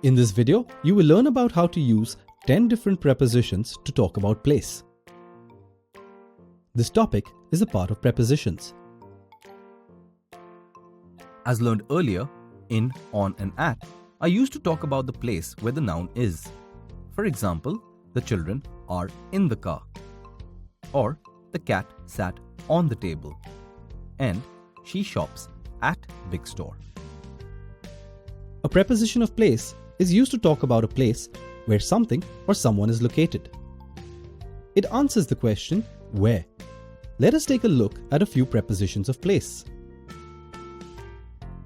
In this video, you will learn about how to use 10 different prepositions to talk about place. This topic is a part of prepositions. As learned earlier, in, on and at are used to talk about the place where the noun is. For example, the children are in the car, or the cat sat on the table, and she shops at big store. A preposition of place is used to talk about a place where something or someone is located. It answers the question, where? Let us take a look at a few prepositions of place.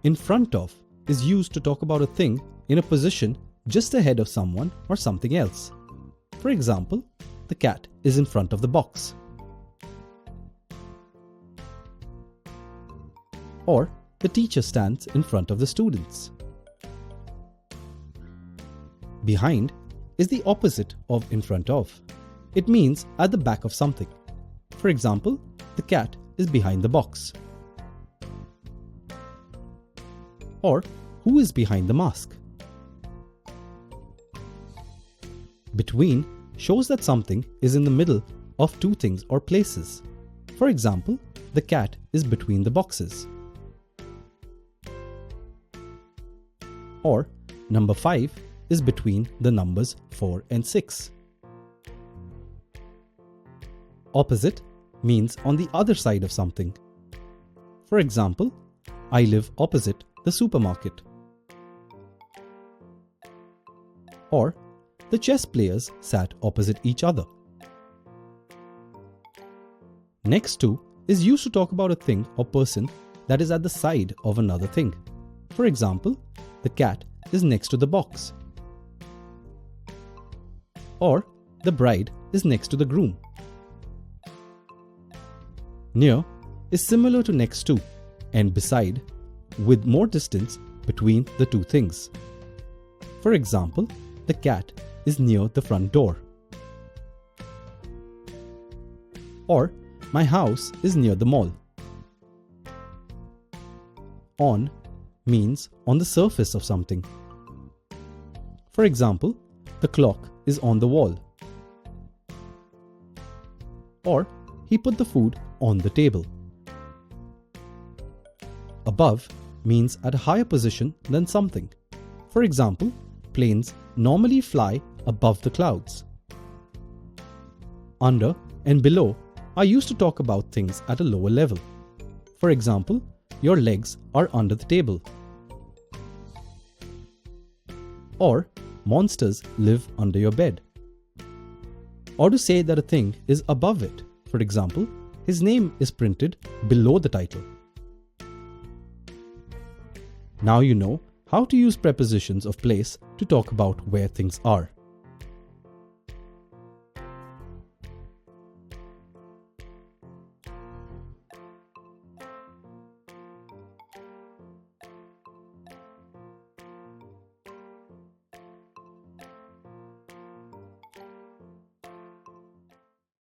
In front of is used to talk about a thing in a position just ahead of someone or something else. For example, the cat is in front of the box. Or the teacher stands in front of the students. Behind is the opposite of in front of. It means at the back of something. For example, the cat is behind the box. Or who is behind the mask? Between shows that something is in the middle of two things or places. For example, the cat is between the boxes. Or number 5 is between the numbers 4 and 6. Opposite means on the other side of something. For example, I live opposite the supermarket. Or the chess players sat opposite each other. Next to is used to talk about a thing or person that is at the side of another thing. For example, the cat is next to the box. Or the bride is next to the groom. Near is similar to next to and beside, with more distance between the two things. For example, the cat is near the front door. Or my house is near the mall. On means on the surface of something. For example, the clock is on the wall. Or he put the food on the table. Above means at a higher position than something. For example, planes normally fly above the clouds. Under and below are used to talk about things at a lower level. For example, your legs are under the table. Or monsters live under your bed. Or to say that a thing is above it. For example, his name is printed below the title. Now you know how to use prepositions of place to talk about where things are.